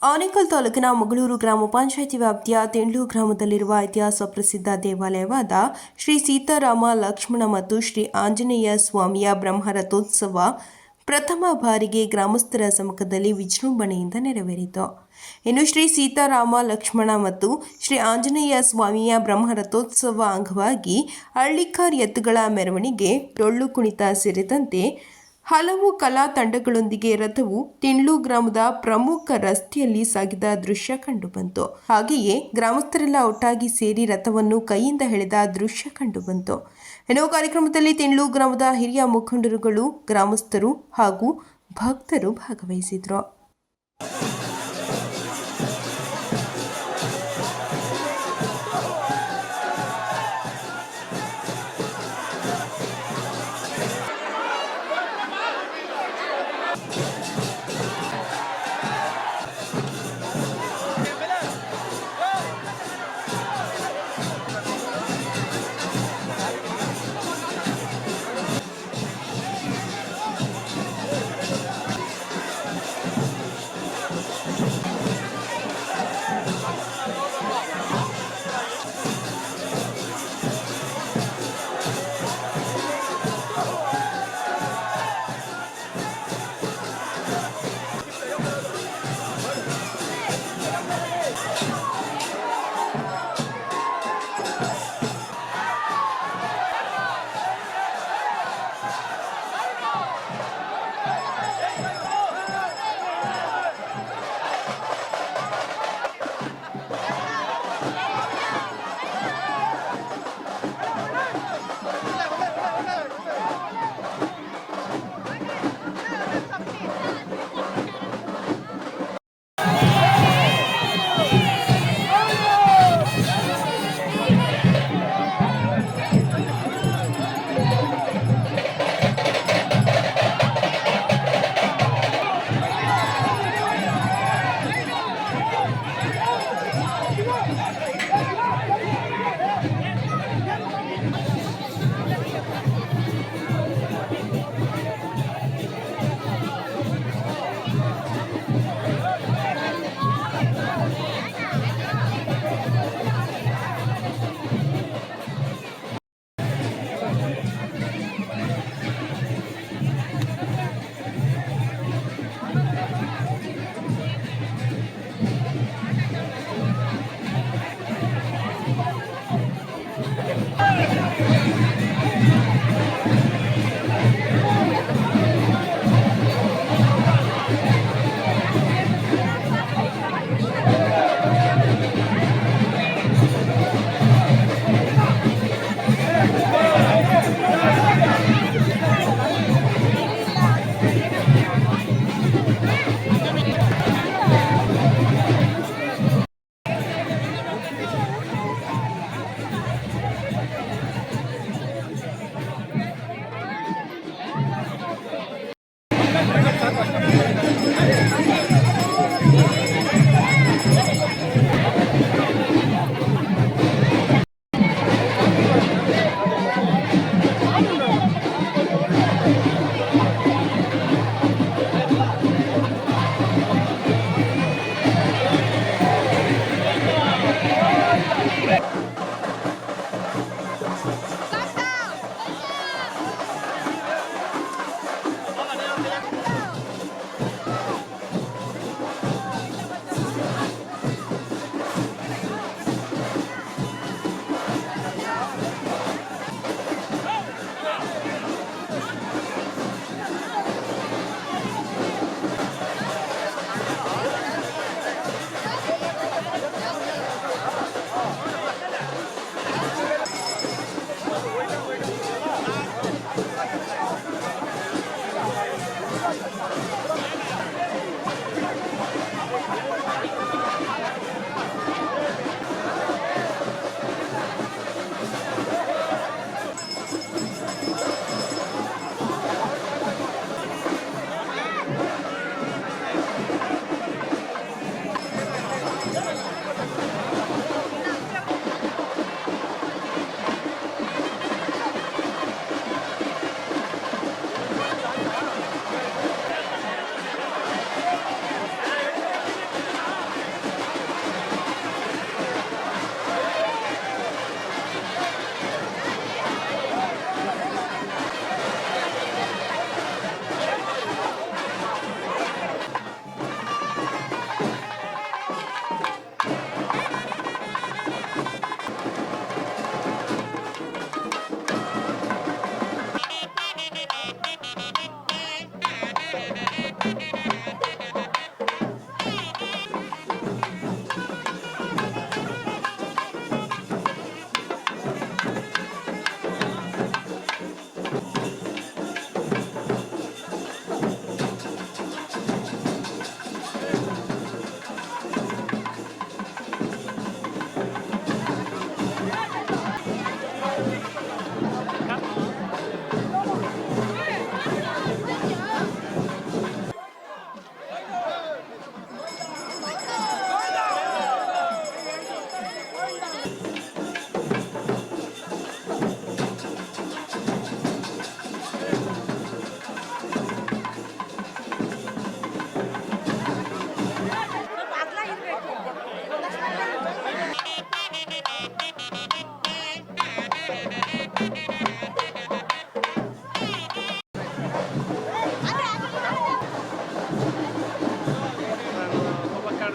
ಆನೇಕಲ್ ತಾಲೂಕಿನ ಮಗಳೂರು ಗ್ರಾಮ ಪಂಚಾಯಿತಿ ವ್ಯಾಪ್ತಿಯ ತಿಂಡ್ಲು ಗ್ರಾಮದಲ್ಲಿರುವ ಇತಿಹಾಸ ಪ್ರಸಿದ್ಧ ದೇವಾಲಯವಾದ ಶ್ರೀ ಸೀತಾರಾಮ ಲಕ್ಷ್ಮಣ ಮತ್ತು ಶ್ರೀ ಆಂಜನೇಯ ಸ್ವಾಮಿಯ ಬ್ರಹ್ಮರಥೋತ್ಸವ ಪ್ರಥಮ ಬಾರಿಗೆ ಗ್ರಾಮಸ್ಥರ ಸಮ್ಮುಖದಲ್ಲಿ ವಿಜೃಂಭಣೆಯಿಂದ ನೆರವೇರಿತು. ಇನ್ನು ಶ್ರೀ ಸೀತಾರಾಮ ಲಕ್ಷ್ಮಣ ಮತ್ತು ಶ್ರೀ ಆಂಜನೇಯ ಸ್ವಾಮಿಯ ಬ್ರಹ್ಮರಥೋತ್ಸವ ಅಂಗವಾಗಿ ಹಳ್ಳಿಕಾರ್ ಎತ್ತುಗಳ ಮೆರವಣಿಗೆ, ಡೊಳ್ಳು ಕುಣಿತ ಸೇರಿದಂತೆ ಹಲವು ಕಲಾ ತಂಡಗಳೊಂದಿಗೆ ರಥವು ತಿಂಡ್ಲು ಗ್ರಾಮದ ಪ್ರಮುಖ ರಸ್ತೆಯಲ್ಲಿ ಸಾಗಿದ ದೃಶ್ಯ ಕಂಡುಬಂತು. ಹಾಗೆಯೇ ಗ್ರಾಮಸ್ಥರೆಲ್ಲ ಒಟ್ಟಾಗಿ ಸೇರಿ ರಥವನ್ನು ಕೈಯಿಂದ ಎಳೆದ ದೃಶ್ಯ ಕಂಡುಬಂತು. ಇನ್ನು ಕಾರ್ಯಕ್ರಮದಲ್ಲಿ ತಿಂಡ್ಲು ಗ್ರಾಮದ ಹಿರಿಯ ಮುಖಂಡರುಗಳು, ಗ್ರಾಮಸ್ಥರು ಹಾಗೂ ಭಕ್ತರು ಭಾಗವಹಿಸಿದ್ರು.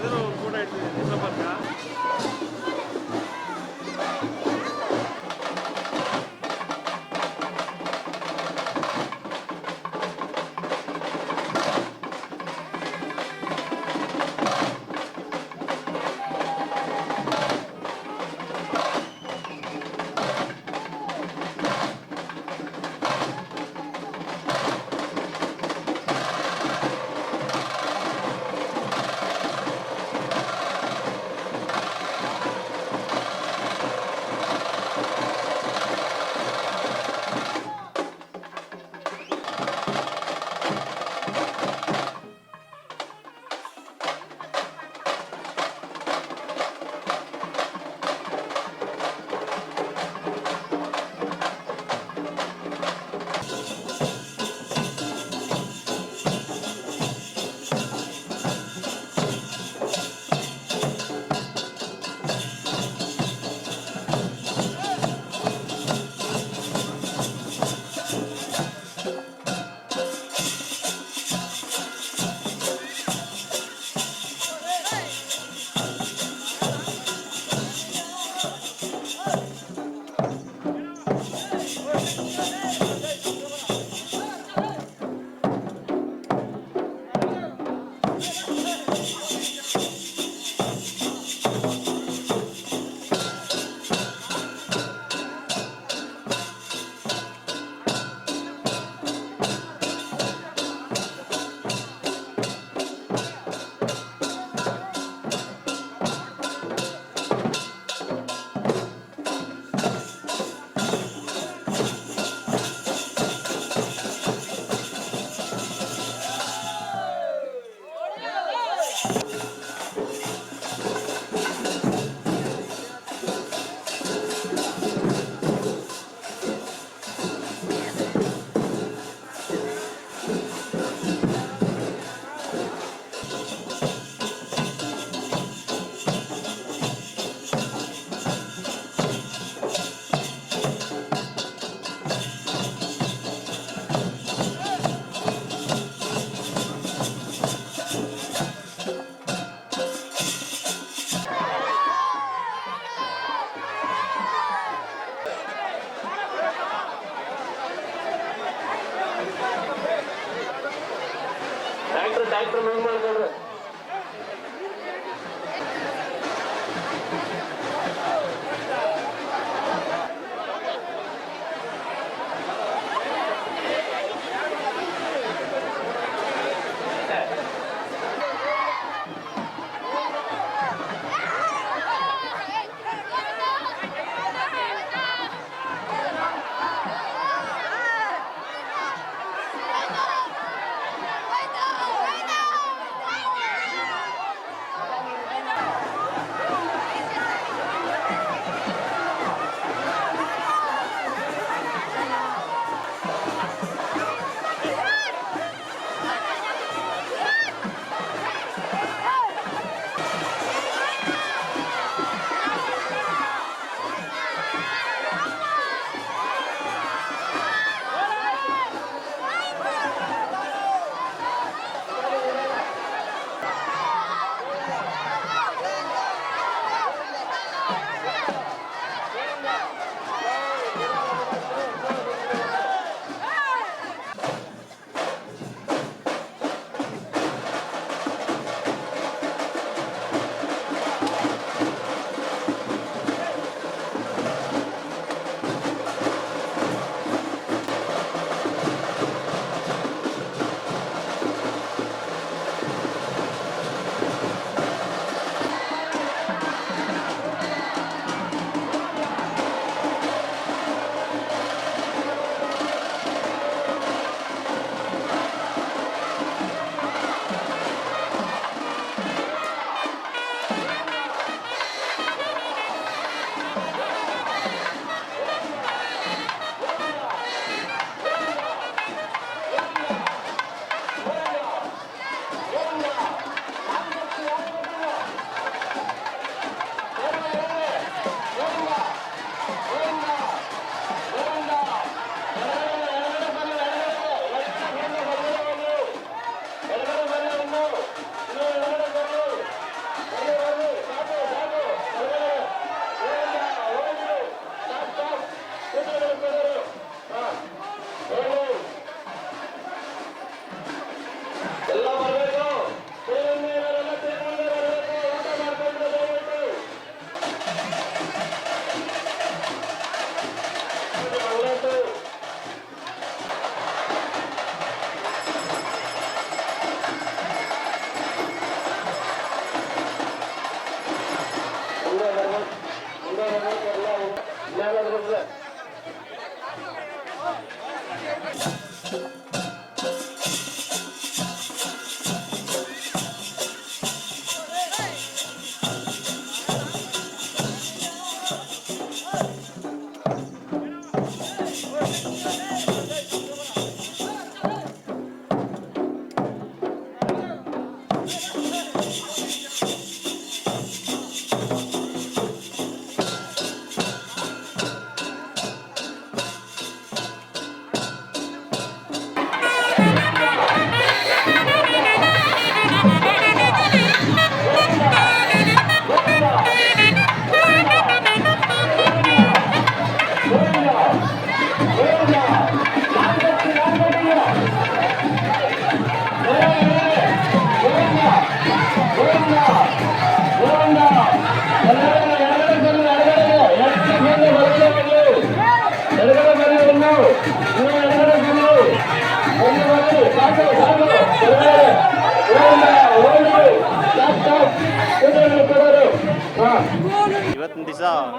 ಫೋಟೋ ಇಡ್ತೀನಿ ಸಂಪರ್ಕ.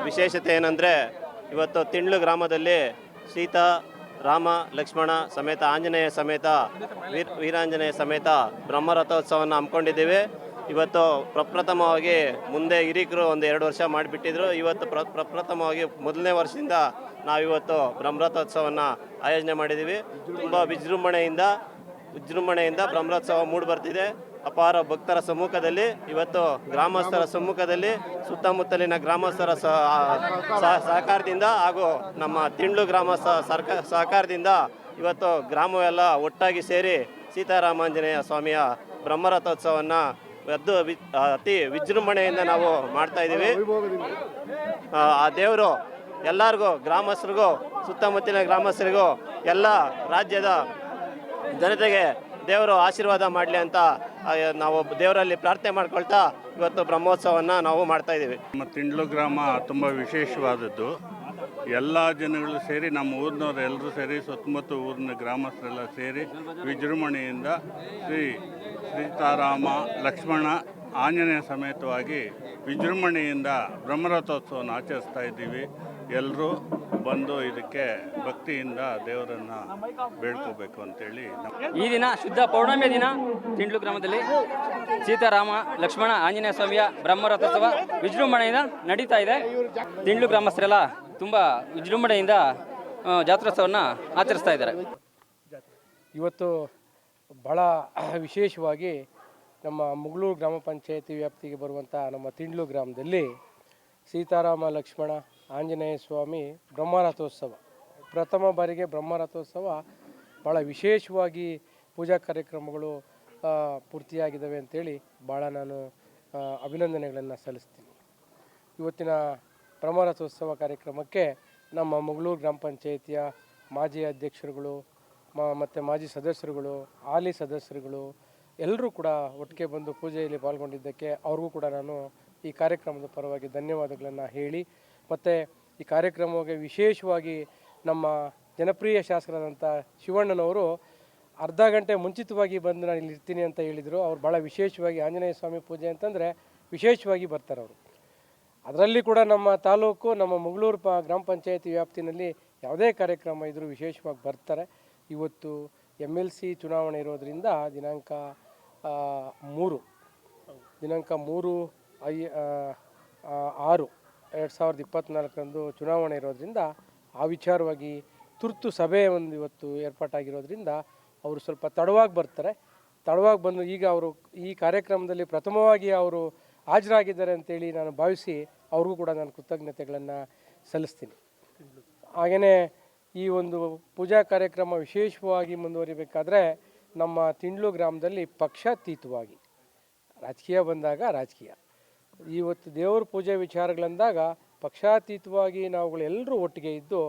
ವಿಶೇಷತೆ ಏನಂದರೆ ಇವತ್ತು ತಿಂಡ್ಲು ಗ್ರಾಮದಲ್ಲಿ ಸೀತಾ ರಾಮ ಲಕ್ಷ್ಮಣ ಸಮೇತ ಆಂಜನೇಯ ಸಮೇತ ವೀರಾಂಜನೇಯ ಸಮೇತ ಬ್ರಹ್ಮರಥೋತ್ಸವವನ್ನು ಹಮ್ಮಿಕೊಂಡಿದ್ದೀವಿ. ಇವತ್ತು ಪ್ರಪ್ರಥಮವಾಗಿ ಮುಂದೆ ಹಿರೀಕರು ಒಂದು 2 ವರ್ಷ ಮಾಡಿಬಿಟ್ಟಿದ್ರು. ಇವತ್ತು ಪ್ರಪ್ರಥಮವಾಗಿ ಮೊದಲನೇ ವರ್ಷದಿಂದ ನಾವಿವತ್ತು ಬ್ರಹ್ಮರಥೋತ್ಸವವನ್ನು ಆಯೋಜನೆ ಮಾಡಿದ್ದೀವಿ. ತುಂಬ ವಿಜೃಂಭಣೆಯಿಂದ ಬ್ರಹ್ಮರಥೋತ್ಸವ ಮೂಡಿ ಬರ್ತಿದೆ. ಅಪಾರ ಭಕ್ತರ ಸಮ್ಮುಖದಲ್ಲಿ, ಇವತ್ತು ಗ್ರಾಮಸ್ಥರ ಸಮ್ಮುಖದಲ್ಲಿ, ಸುತ್ತಮುತ್ತಲಿನ ಗ್ರಾಮಸ್ಥರ ಸಹಕಾರದಿಂದ ಹಾಗೂ ನಮ್ಮ ತಿಂಡ್ಲು ಗ್ರಾಮಸ್ಥ ಸಹಕಾರದಿಂದ ಇವತ್ತು ಗ್ರಾಮವೆಲ್ಲ ಒಟ್ಟಾಗಿ ಸೇರಿ ಸೀತಾರಾಮಾಂಜನೇಯ ಸ್ವಾಮಿಯ ಬ್ರಹ್ಮರಥೋತ್ಸವವನ್ನು ಅತಿ ವಿಜೃಂಭಣೆಯಿಂದ ನಾವು ಮಾಡ್ತಾಯಿದ್ದೀವಿ. ಆ ದೇವರು ಎಲ್ಲರಿಗೂ, ಗ್ರಾಮಸ್ಥರಿಗೂ, ಸುತ್ತಮುತ್ತಲಿನ ಗ್ರಾಮಸ್ಥರಿಗೂ, ಎಲ್ಲ ರಾಜ್ಯದ ಜನತೆಗೆ ದೇವರು ಆಶೀರ್ವಾದ ಮಾಡಲಿ ಅಂತ ನಾವು ದೇವರಲ್ಲಿ ಪ್ರಾರ್ಥನೆ ಮಾಡ್ಕೊಳ್ತಾ ಇವತ್ತು ಬ್ರಹ್ಮೋತ್ಸವವನ್ನು ನಾವು ಮಾಡ್ತಾಯಿದ್ದೀವಿ. ನಮ್ಮ ತಿಂಡ್ಲು ಗ್ರಾಮ ತುಂಬ ವಿಶೇಷವಾದದ್ದು. ಎಲ್ಲ ಜನಗಳು ಸೇರಿ, ನಮ್ಮ ಊರಿನವ್ರು ಎಲ್ಲರೂ ಸೇರಿ, ಸುತ್ತಮುತ್ತ ಊರಿನ ಗ್ರಾಮಸ್ಥರೆಲ್ಲ ಸೇರಿ ವಿಜೃಂಭಣೆಯಿಂದ ಸೀತಾರಾಮ ಲಕ್ಷ್ಮಣ ಆಂಜನೇಯ ಸಮೇತವಾಗಿ ವಿಜೃಂಭಣೆಯಿಂದ ಬ್ರಹ್ಮರಥೋತ್ಸವವನ್ನು ಆಚರಿಸ್ತಾ ಇದ್ದೀವಿ. ಎಲ್ಲರೂ ಬಂದು ಇದಕ್ಕೆ ಭಕ್ತಿಯಿಂದ ದೇವರನ್ನು ಬೇಡ್ಕೋಬೇಕು ಅಂತೇಳಿ. ಈ ದಿನ ಶುದ್ಧ ಪೌರ್ಣಮಿಯ ದಿನ ತಿಂಡ್ಲು ಗ್ರಾಮದಲ್ಲಿ ಸೀತಾರಾಮ ಲಕ್ಷ್ಮಣ ಆಂಜನೇಯ ಸ್ವಾಮಿಯ ಬ್ರಹ್ಮರಥೋತ್ಸವ ವಿಜೃಂಭಣೆಯಿಂದ ನಡೀತಾ ಇದೆ. ತಿಂಡ್ಲು ಗ್ರಾಮಸ್ಥರೆಲ್ಲ ತುಂಬ ವಿಜೃಂಭಣೆಯಿಂದ ಜಾತ್ರೋತ್ಸವವನ್ನು ಆಚರಿಸ್ತಾ ಇದ್ದಾರೆ. ಇವತ್ತು ಭಾಳ ವಿಶೇಷವಾಗಿ ನಮ್ಮ ಮುಗಳೂರು ಗ್ರಾಮ ಪಂಚಾಯತಿ ವ್ಯಾಪ್ತಿಗೆ ಬರುವಂಥ ನಮ್ಮ ತಿಂಡ್ಲು ಗ್ರಾಮದಲ್ಲಿ ಸೀತಾರಾಮ ಲಕ್ಷ್ಮಣ ಆಂಜನೇಯ ಸ್ವಾಮಿ ಬ್ರಹ್ಮರಥೋತ್ಸವ, ಪ್ರಥಮ ಬಾರಿಗೆ ಬ್ರಹ್ಮರಥೋತ್ಸವ ಭಾಳ ವಿಶೇಷವಾಗಿ ಪೂಜಾ ಕಾರ್ಯಕ್ರಮಗಳು ಪೂರ್ತಿಯಾಗಿದ್ದಾವೆ ಅಂಥೇಳಿ ಭಾಳ ನಾನು ಅಭಿನಂದನೆಗಳನ್ನು ಸಲ್ಲಿಸ್ತೀನಿ. ಇವತ್ತಿನ ಬ್ರಹ್ಮರಥೋತ್ಸವ ಕಾರ್ಯಕ್ರಮಕ್ಕೆ ನಮ್ಮ ಮುಗಳೂರು ಗ್ರಾಮ ಪಂಚಾಯಿತಿಯ ಮಾಜಿ ಅಧ್ಯಕ್ಷರುಗಳು ಮತ್ತು ಮಾಜಿ ಸದಸ್ಯರುಗಳು, ಹಾಲಿ ಸದಸ್ಯರುಗಳು ಎಲ್ಲರೂ ಕೂಡ ಒಟ್ಟಿಗೆ ಬಂದು ಪೂಜೆಯಲ್ಲಿ ಪಾಲ್ಗೊಂಡಿದ್ದಕ್ಕೆ ಅವ್ರಿಗೂ ಕೂಡ ನಾನು ಈ ಕಾರ್ಯಕ್ರಮದ ಪರವಾಗಿ ಧನ್ಯವಾದಗಳನ್ನು ಹೇಳಿ, ಮತ್ತು ಈ ಕಾರ್ಯಕ್ರಮಕ್ಕೆ ವಿಶೇಷವಾಗಿ ನಮ್ಮ ಜನಪ್ರಿಯ ಶಾಸಕರಾದಂಥ ಶಿವಣ್ಣನವರು ಅರ್ಧ ಗಂಟೆ ಮುಂಚಿತವಾಗಿ ಬಂದು ನಾನು ಇಲ್ಲಿ ಇರ್ತೀನಿ ಅಂತ ಹೇಳಿದರು. ಅವ್ರು ಭಾಳ ವಿಶೇಷವಾಗಿ ಆಂಜನೇಯ ಸ್ವಾಮಿ ಪೂಜೆ ಅಂತಂದರೆ ವಿಶೇಷವಾಗಿ ಬರ್ತಾರೆ ಅವರು. ಅದರಲ್ಲಿ ಕೂಡ ನಮ್ಮ ತಾಲೂಕು, ನಮ್ಮ ಮುಗಳೂರು ಗ್ರಾಮ ಪಂಚಾಯತಿ ವ್ಯಾಪ್ತಿನಲ್ಲಿ ಯಾವುದೇ ಕಾರ್ಯಕ್ರಮ ಇದ್ದರೂ ವಿಶೇಷವಾಗಿ ಬರ್ತಾರೆ. ಇವತ್ತು MLC ಚುನಾವಣೆ ಇರೋದರಿಂದ ದಿನಾಂಕ 3/6/2024 ಚುನಾವಣೆ ಇರೋದರಿಂದ ಆ ವಿಚಾರವಾಗಿ ತುರ್ತು ಸಭೆ ಒಂದು ಇವತ್ತು ಏರ್ಪಾಟಾಗಿರೋದ್ರಿಂದ ಅವರು ಸ್ವಲ್ಪ ತಡವಾಗಿ ಬರ್ತಾರೆ. ತಡವಾಗಿ ಬಂದು ಈಗ ಅವರು ಈ ಕಾರ್ಯಕ್ರಮದಲ್ಲಿ ಪ್ರಥಮವಾಗಿ ಅವರು ಹಾಜರಾಗಿದ್ದಾರೆ ಅಂತೇಳಿ ನಾನು ಭಾವಿಸಿ ಅವ್ರಿಗೂ ಕೂಡ ನಾನು ಕೃತಜ್ಞತೆಗಳನ್ನು ಸಲ್ಲಿಸ್ತೀನಿ. ಹಾಗೆಯೇ ಈ ಒಂದು ಪೂಜಾ ಕಾರ್ಯಕ್ರಮ ವಿಶೇಷವಾಗಿ ಮುಂದುವರಿಬೇಕಾದ್ರೆ ನಮ್ಮ ತಿಂಡ್ಲು ಗ್ರಾಮದಲ್ಲಿ ಪಕ್ಷಾತೀತವಾಗಿ ರಾಜಕೀಯ ಬಂದಾಗ ರಾಜಕೀಯ, ಇವತ್ತು ದೇವ್ರ ಪೂಜೆ ವಿಚಾರಗಳಂದಾಗ ಪಕ್ಷಾತೀತವಾಗಿ ನಾವುಗಳೆಲ್ಲರೂ ಒಟ್ಟಿಗೆ ಇದ್ದು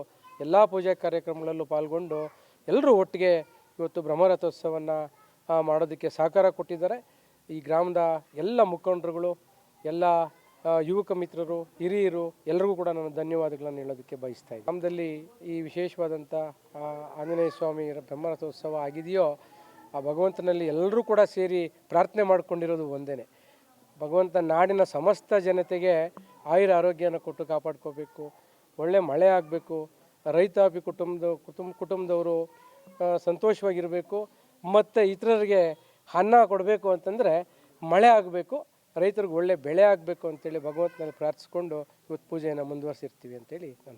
ಎಲ್ಲ ಪೂಜಾ ಕಾರ್ಯಕ್ರಮಗಳಲ್ಲೂ ಪಾಲ್ಗೊಂಡು ಎಲ್ಲರೂ ಒಟ್ಟಿಗೆ ಇವತ್ತು ಬ್ರಹ್ಮರಥೋತ್ಸವವನ್ನು ಮಾಡೋದಕ್ಕೆ ಸಹಕಾರ ಕೊಟ್ಟಿದ್ದಾರೆ. ಈ ಗ್ರಾಮದ ಎಲ್ಲ ಮುಖಂಡರುಗಳು, ಎಲ್ಲ ಯುವಕ ಮಿತ್ರರು, ಹಿರಿಯರು ಎಲ್ಲರಿಗೂ ಕೂಡ ನಾನು ಧನ್ಯವಾದಗಳನ್ನು ಹೇಳೋದಕ್ಕೆ ಬಯಸ್ತಾ ಇದ್ದೀನಿ. ಗ್ರಾಮದಲ್ಲಿ ಈ ವಿಶೇಷವಾದಂಥ ಆಂಜನೇಯ ಸ್ವಾಮಿ ಬ್ರಹ್ಮರಥೋತ್ಸವ ಆಗಿದೆಯೋ ಆ ಭಗವಂತನಲ್ಲಿ ಎಲ್ಲರೂ ಕೂಡ ಸೇರಿ ಪ್ರಾರ್ಥನೆ ಮಾಡಿಕೊಂಡಿರೋದು ಒಂದೇ, ಭಗವಂತ ನಾಡಿನ ಸಮಸ್ತ ಜನತೆಗೆ ಆಯುರ ಆರೋಗ್ಯನ ಕೊಟ್ಟು ಕಾಪಾಡ್ಕೋಬೇಕು, ಒಳ್ಳೆ ಮಳೆ ಆಗಬೇಕು, ರೈತಾಪಿ ಕುಟುಂಬದವರು ಸಂತೋಷವಾಗಿರಬೇಕು, ಮತ್ತು ಇತರರಿಗೆ ಅನ್ನ ಕೊಡಬೇಕು ಅಂತಂದರೆ ಮಳೆ ಆಗಬೇಕು, ರೈತರಿಗೆ ಒಳ್ಳೆ ಬೆಳೆ ಆಗಬೇಕು ಅಂತೇಳಿ ಭಗವಂತನಲ್ಲಿ ಪ್ರಾರ್ಥಿಸ್ಕೊಂಡು ಇವತ್ತು ಪೂಜೆಯನ್ನು ಮುಂದುವರಿಸಿರ್ತೀವಿ ಅಂತೇಳಿ ನಾನು